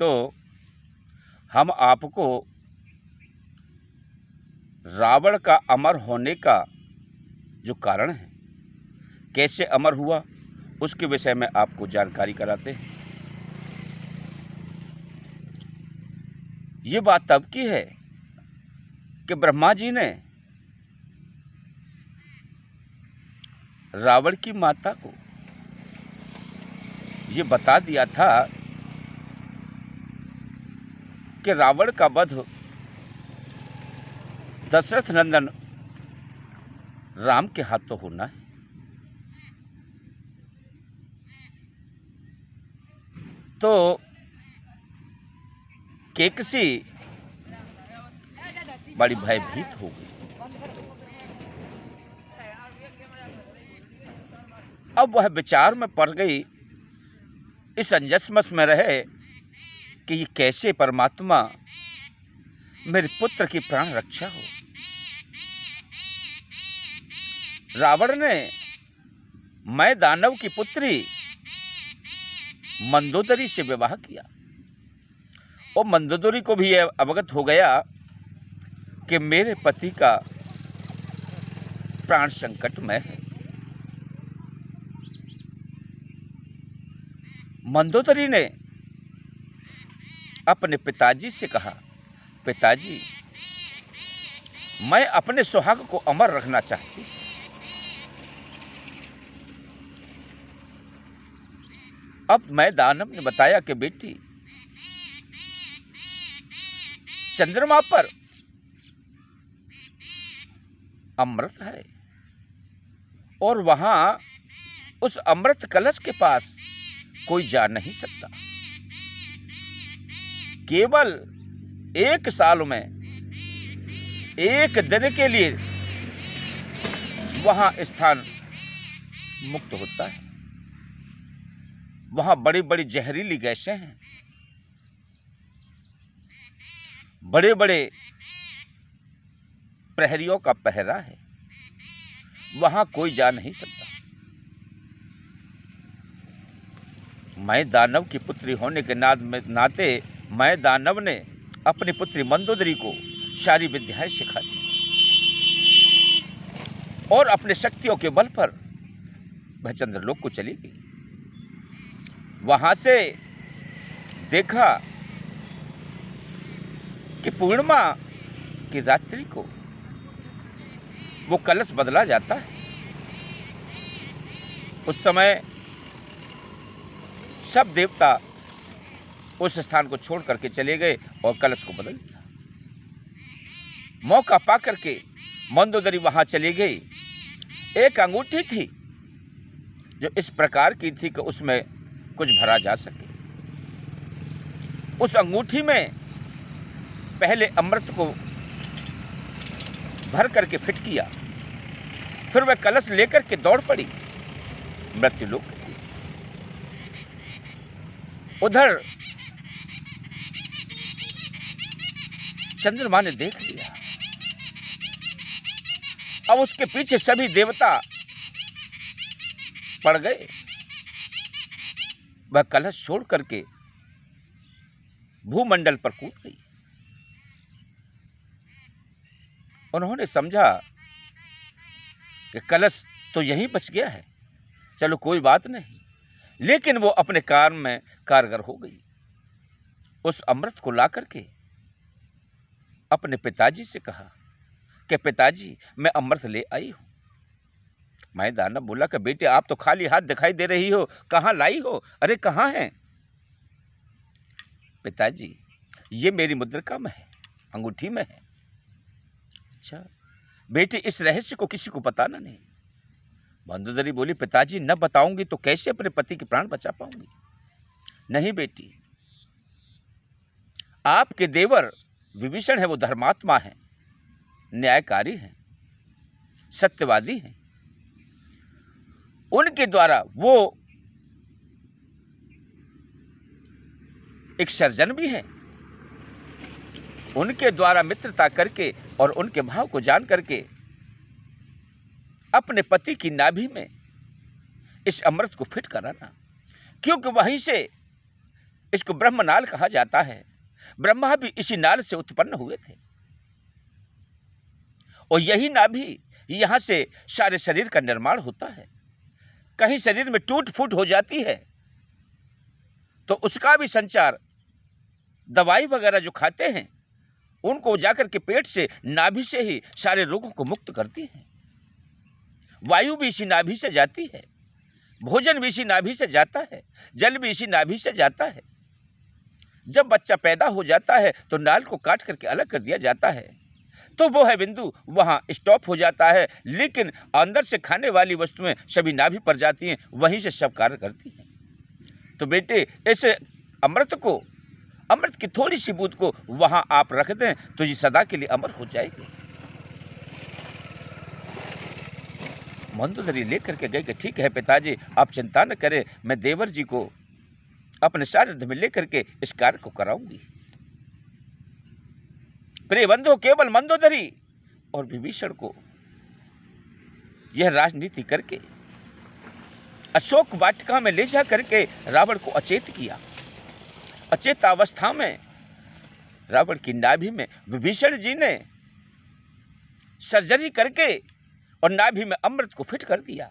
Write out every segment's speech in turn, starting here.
तो हम आपको रावण का अमर होने का जो कारण है, कैसे अमर हुआ, उसके विषय में आपको जानकारी कराते हैं। ये बात तब की है कि ब्रह्मा जी ने रावण की माता को ये बता दिया था कि रावण का वध दशरथ नंदन राम के हाथों होना है। तो केकसी बड़ी भयभीत हो गई। अब वह विचार में पड़ गई, इस अंजसमस में रहे कि ये कैसे परमात्मा मेरे पुत्र की प्राण रक्षा हो। रावण ने मैं दानव की पुत्री मंदोदरी से विवाह किया और मंदोदरी को भी यह अवगत हो गया कि मेरे पति का प्राण संकट में है। मंदोदरी ने अपने पिताजी से कहा, पिताजी, मैं अपने सुहाग को अमर रखना चाहती। अब मैं दानव ने बताया कि बेटी, चंद्रमा पर अमृत है और वहां उस अमृत कलश के पास कोई जा नहीं सकता। केवल 1 साल में 1 दिन के लिए वहां स्थान मुक्त होता है। वहां बड़ी बड़ी जहरीली गैसें हैं, बड़े बड़े प्रहरियों का पहरा है, वहां कोई जा नहीं सकता। मैं दानव की पुत्री होने के नाते मैं दानव ने अपनी पुत्री मंदोदरी को सारी विद्याएं सिखा दी और अपने शक्तियों के बल पर वह चंद्रलोक को चली गई। वहां से देखा कि पूर्णिमा की रात्रि को वो कलश बदला जाता है। उस समय सब देवता उस स्थान को छोड़ करके चले गए और कलश को बदल दिया। मौका पा करके मंदोदरी वहां चली गई। एक अंगूठी थी जो इस प्रकार की थी कि उसमें कुछ भरा जा सके। उस अंगूठी में पहले अमृत को भर करके फिट किया, फिर वह कलश लेकर के दौड़ पड़ी मृत्युलोक। उधर चंद्रमा ने देख लिया। अब उसके पीछे सभी देवता पड़ गए। वह कलश छोड़ करके भूमंडल पर कूद गई। उन्होंने समझा कि कलश तो यहीं बच गया है, चलो कोई बात नहीं, लेकिन वो अपने काम में कारगर हो गई। उस अमृत को ला करके अपने पिताजी से कहा कि पिताजी, मैं अमृत ले आई हूं। मैं दानव बोला कि बेटे, आप तो खाली हाथ दिखाई दे रही हो, कहां लाई हो? अरे कहां है? पिताजी, ये मेरी मुद्रिका में है, अंगूठी में है। अच्छा बेटे, इस रहस्य को किसी को बताना नहीं। मंदोदरी बोली, पिताजी, न बताऊंगी तो कैसे अपने पति के प्राण बचा पाऊंगी? नहीं बेटी, आपके देवर विभीषण है, वो धर्मात्मा है, न्यायकारी है, सत्यवादी है। उनके द्वारा वो एक सर्जन भी है। उनके द्वारा मित्रता करके और उनके भाव को जान करके अपने पति की नाभि में इस अमृत को फिट कराना, क्योंकि वहीं से इसको ब्रह्मनाल कहा जाता है। ब्रह्मा भी इसी नाल से उत्पन्न हुए थे और यही नाभि, यहाँ से सारे शरीर का निर्माण होता है। कहीं शरीर में टूट फूट हो जाती है तो उसका भी संचार दवाई वगैरह जो खाते हैं उनको जाकर के पेट से, नाभि से ही सारे रोगों को मुक्त करती है। वायु भी इसी नाभि से जाती है, भोजन भी इसी नाभि से जाता है, जल भी इसी नाभि से जाता है। जब बच्चा पैदा हो जाता है तो नाल को काट करके अलग कर दिया जाता है, तो वो है बिंदु, वहाँ स्टॉप हो जाता है। लेकिन अंदर से खाने वाली वस्तुएं सभी नाभि पर जाती हैं, वहीं से सब कार्य करती हैं। तो बेटे, ऐसे अमृत को, अमृत की थोड़ी सी बूंद को वहाँ आप रख दें तो ये सदा के लिए अमर हो जाएगी। मंदोदरी लेकर के गई कि ठीक है पिताजी, आप चिंता न करें, मैं देवर जी को अपने सानिध्य में लेकर के इस कार्य को कराऊंगी। प्रिय बंधु, केवल मंदोदरी और विभीषण को यह राजनीति करके अशोक वाटिका में ले जा करके रावण को अचेत किया। अचेत अवस्था में रावण की नाभि में विभीषण जी ने सर्जरी करके और नाभि में अमृत को फिट कर दिया।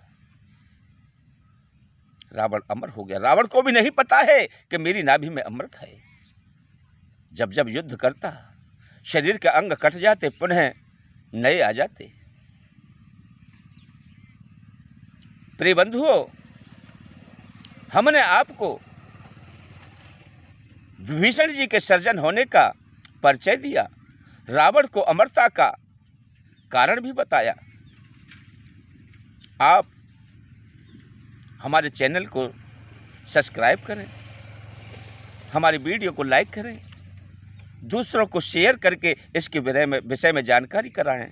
रावण अमर हो गया। रावण को भी नहीं पता है कि मेरी नाभि में अमृत है। जब जब युद्ध करता, शरीर के अंग कट जाते, पुनः नए आ जाते। प्रिय बंधुओं, हमने आपको विभीषण जी के सर्जन होने का परिचय दिया, रावण को अमरता का कारण भी बताया। आप हमारे चैनल को सब्सक्राइब करें, हमारी वीडियो को लाइक करें, दूसरों को शेयर करके इसके विषय में जानकारी कराएं।